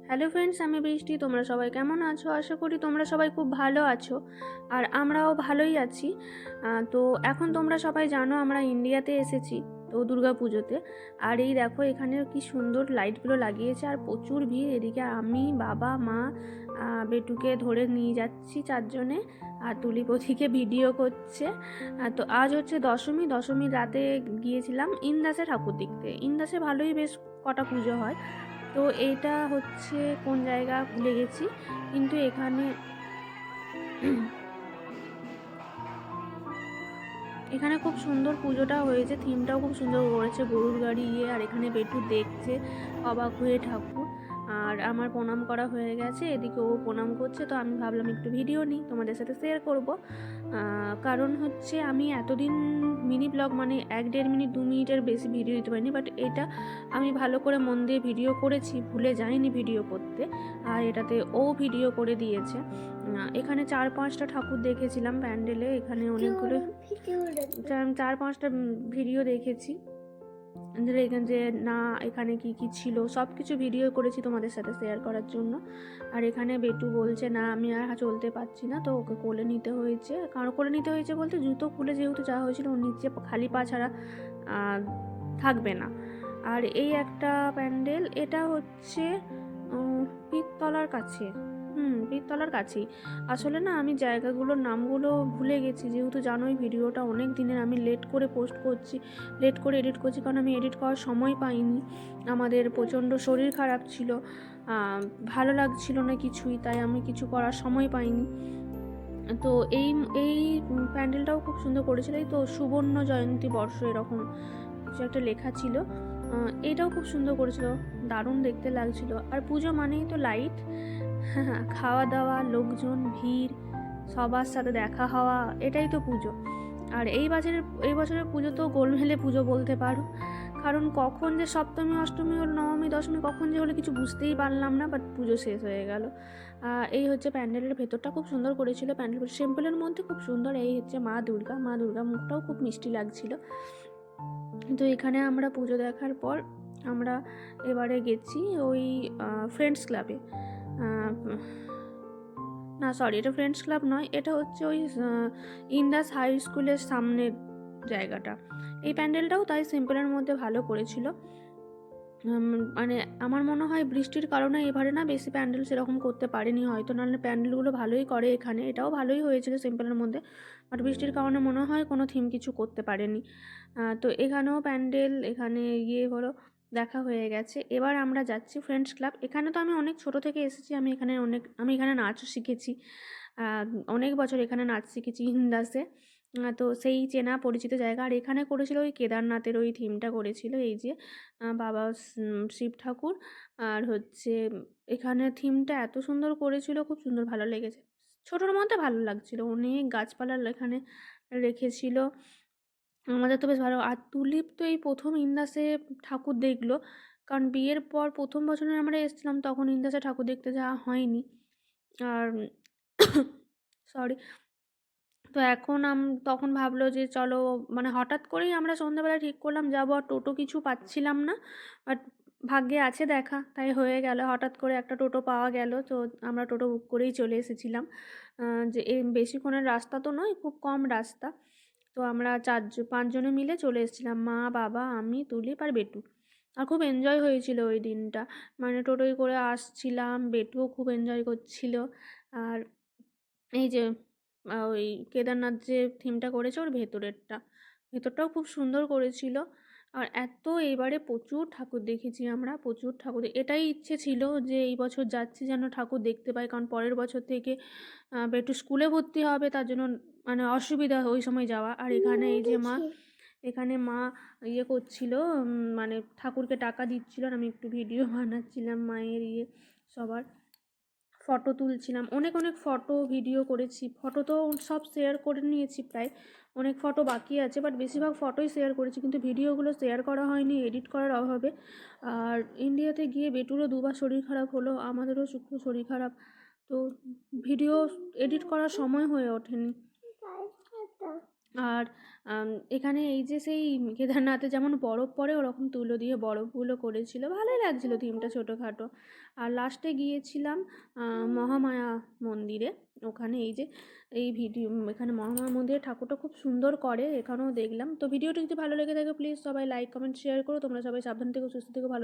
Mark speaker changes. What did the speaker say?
Speaker 1: Hello friends, আমি বৃষ্টি। তোমরা সবাই কেমন আছো? আশা করি তোমরা সবাই খুব ভালো আছো, আর আমরাও ভালোই আছি। তো এখন তোমরা সবাই জানো আমরা ইন্ডিয়াতে এসেছি তো দুর্গা পুজোতে। আর এই দেখো এখানে কি সুন্দর লাইটগুলো লাগিয়েছে, আর প্রচুর ভিড়। এদিকে আমি, বাবা, মা, বেটুকে ধরে নিয়ে যাচ্ছি চারজনে, আর তুলিপথিকে ভিডিও করছে। তো আজ হচ্ছে দশমী। দশমীর রাতে গিয়েছিলাম ইন্দাসে ঠাকুর দেখতে। ইন্দাসে ভালোই বেশ কটা পুজো হয়। তো এইটা হচ্ছে কোন জায়গা ভুলে গেছি, কিন্তু এখানে এখানে খুব সুন্দর পুজোটা হয়েছে, থিমটাও খুব সুন্দর করেছে, গরুর গাড়ি আর এখানে বেটু দেখছে অবাক হয়ে ঠাকুর। আর আমার প্রণাম করা হয়ে গেছে, এদিকে ও প্রণাম করছে। তো আমি ভাবলাম একটু ভিডিও নিই, তোমাদের সাথে শেয়ার করব। কারণ হচ্ছে আমি এতদিন মিনি ব্লগ মানে 1-1.5 মিনিট 2 মিনিটের বেশি ভিডিও দিতে পারিনি, বাট এটা আমি ভালো করে মন দিয়ে ভিডিও করেছি, ভুলে যাইনি ভিডিও করতে। আর এটাতে ও ভিডিও করে দিয়েছে। এখানে 4-5টা ঠাকুর দেখেছিলাম প্যান্ডেলে, এখানে অনেকগুলো 4-5টা ভিডিও দেখেছি যে না এখানে কি কি ছিল সব কিছু ভিডিও করেছি তোমাদের সাথে শেয়ার করার জন্য। আর এখানে বেটু বলছে না আমি আর চলতে পারছি না, তো ওকে কোলে নিতে হয়েছে। কারণ কোলে নিতে হয়েছে বলতে জুতো খুলে যেহেতু যাওয়া হয়েছিল, ওর নিচে খালি পা ছাড়া থাকবে না। আর এই একটা প্যান্ডেল, এটা হচ্ছে পীরতলার কাছে। পীরতলার কাছেই। আসলে না আমি জায়গাগুলোর নামগুলো ভুলে গেছি, যেহেতু জানোই ভিডিওটা অনেক দিনের, আমি লেট করে পোস্ট করছি, লেট করে এডিট করছি, কারণ আমি এডিট করার সময় পাইনি। আমাদের প্রচণ্ড শরীর খারাপ ছিল, ভালো লাগছিল না কিছুই, তাই আমি কিছু করার সময় পাইনি। তো এই এই প্যান্ডেলটাও খুব সুন্দর করেছিল। এই তো সুবর্ণ জয়ন্তী বর্ষ এরকম কিছু একটা লেখা ছিল। এটাও খুব সুন্দর করেছিল, দারুণ দেখতে লাগছিল। আর পুজো মানেই তো লাইট, খাওয়া দাওয়া, লোকজন, ভিড়, সবার সাথে দেখা হওয়া, এটাই তো পুজো। আর এই বছরের পুজো তো গোলমেলে পুজো বলতে পারো, কারণ কখন যে সপ্তমী, অষ্টমী হলো, নবমী, দশমী কখন যে হলো কিছু বুঝতেই পারলাম না, বাট পুজো শেষ হয়ে গেল। এই হচ্ছে প্যান্ডেলের ভেতরটা খুব সুন্দর করেছিল, প্যান্ডেল সিম্পলের মধ্যে খুব সুন্দর। এই হচ্ছে মা দুর্গা, মা দুর্গা মুখটাও খুব মিষ্টি লাগছিল। তো এখানে আমরা পুজো দেখার পর আমরা এবারে গেছি ওই ফ্রেন্ডস ক্লাবে। না সরি, এটা ফ্রেন্ডস ক্লাব নয়, এটা হচ্ছে ওই ইন্দাস হাই স্কুলের সামনের জায়গাটা। এই প্যান্ডেলটাও তাই সিম্পলের মধ্যে ভালো করেছিল। মানে আমার মনে হয় বৃষ্টির কারণে এবারে না বেশি প্যান্ডেল সেরকম করতে পারেনি হয়তো, নাহলে প্যান্ডেলগুলো ভালোই করে এখানে। এটাও ভালোই হয়েছিল সিম্পলের মধ্যে, বাট বৃষ্টির কারণে মনে হয় কোনো থিম কিছু করতে পারেনি। তো এখানেও প্যান্ডেল, এখানে গিয়ে হলো দেখা হয়ে গেছে। এবার আমরা যাচ্ছি ফ্রেন্ডস ক্লাব। এখানে তো আমি অনেক ছোট থেকে এসেছি, আমি এখানে নাচও শিখেছি। অনেক বছর এখানে নাচ শিখেছি ইন্দাসে। তো সেই চেনা পরিচিত জায়গা। আর এখানে করেছিল ওই কেদারনাথের ওই থিমটা করেছিল, এই যে বাবা শিব ঠাকুর। আর হচ্ছে এখানে থিমটা এত সুন্দর করেছিল, খুব সুন্দর, ভালো লেগেছে। ছোটোর মধ্যে ভালো লাগছিল, অনেক গাছপালা এখানে রেখেছিল। আমাদের তো বেশ ভালো। আর তুলিপ তো এই প্রথম ইন্দাসে ঠাকুর দেখলো, কারণ বিয়ের পর প্রথম বছরে আমরা এসেছিলাম, তখন ইন্দাসে ঠাকুর দেখতে যাওয়া হয়নি। আর সরি। তো এখন তখন ভাবলো যে চলো, মানে হঠাৎ করেই আমরা সন্ধ্যাবেলা ঠিক করলাম যাবো, আর টোটো কিছু পাচ্ছিলাম না, বাট ভাগ্যে আছে দেখা, তাই হয়ে গেল। হঠাৎ করে একটা টোটো পাওয়া গেল, তো আমরা টোটো বুক করেই চলে এসেছিলাম। যে এই বেশিক্ষণের রাস্তা তো নয়, খুব কম রাস্তা। তো আমরা 5 জনে মিলে চলে এসেছিলাম, মা, বাবা, আমি, তুলিপ আর বেটু। আর খুব এনজয় হয়েছিল ওই দিনটা, মানে টোটোয় করে আসছিলাম, বেটুও খুব এনজয় করছিল। আর এই যে ওই কেদারনাথ যে থিমটা করেছে ওর ভেতরটাও খুব সুন্দর করেছিল। আর এত এবারে প্রচুর ঠাকুর দেখেছি আমরা, প্রচুর ঠাকুর। এটাই ইচ্ছে ছিল যে এই বছর যাচ্ছি যেন ঠাকুর দেখতে পাই, কারণ পরের বছর থেকে একটু স্কুলে ভর্তি হবে, তার জন্য মানে অসুবিধা ওই সময় যাওয়া। আর এখানে এই যে এখানে মা ইয়ে করছিল, মানে ঠাকুরকে টাকা দিচ্ছিল, আর আমি একটু ভিডিও বানাচ্ছিলাম মায়ের সবার ফটো তুলছিলাম। অনেক অনেক ফটো ভিডিও করেছি, ফটো তো সব শেয়ার করে নিয়েছি প্রায়, অনেক ফটো বাকি আছে, বাট বেশিরভাগ ফটোই শেয়ার করেছি, কিন্তু ভিডিওগুলো শেয়ার করা হয়নি এডিট করার অভাবে। আর ইন্ডিয়াতে গিয়ে বেটুরও 2বার শরীর খারাপ হলো, আমাদেরও শরীর খারাপ, তো ভিডিও এডিট করার সময় হয়ে ওঠেনি। আর এখানে এই যে সেই কেদারনাথে যেমন বরফ পড়ে ওরকম তুলো দিয়ে বরফগুলো করেছিল, ভালোই লাগছিল থিমটা ছোটোখাটো। আর লাস্টে গিয়েছিলাম মহামায়া মন্দিরে। ওখানে এই যে এখানে মহামায়া মন্দিরের ঠাকুরটা খুব সুন্দর করে, এখানেও দেখলাম। তো ভিডিওটি যদি ভালো লেগে থাকে প্লিজ সবাই লাইক কমেন্ট শেয়ার করো। তোমরা সবাই সাবধান থেকো, সুস্থ থেকো, ভালো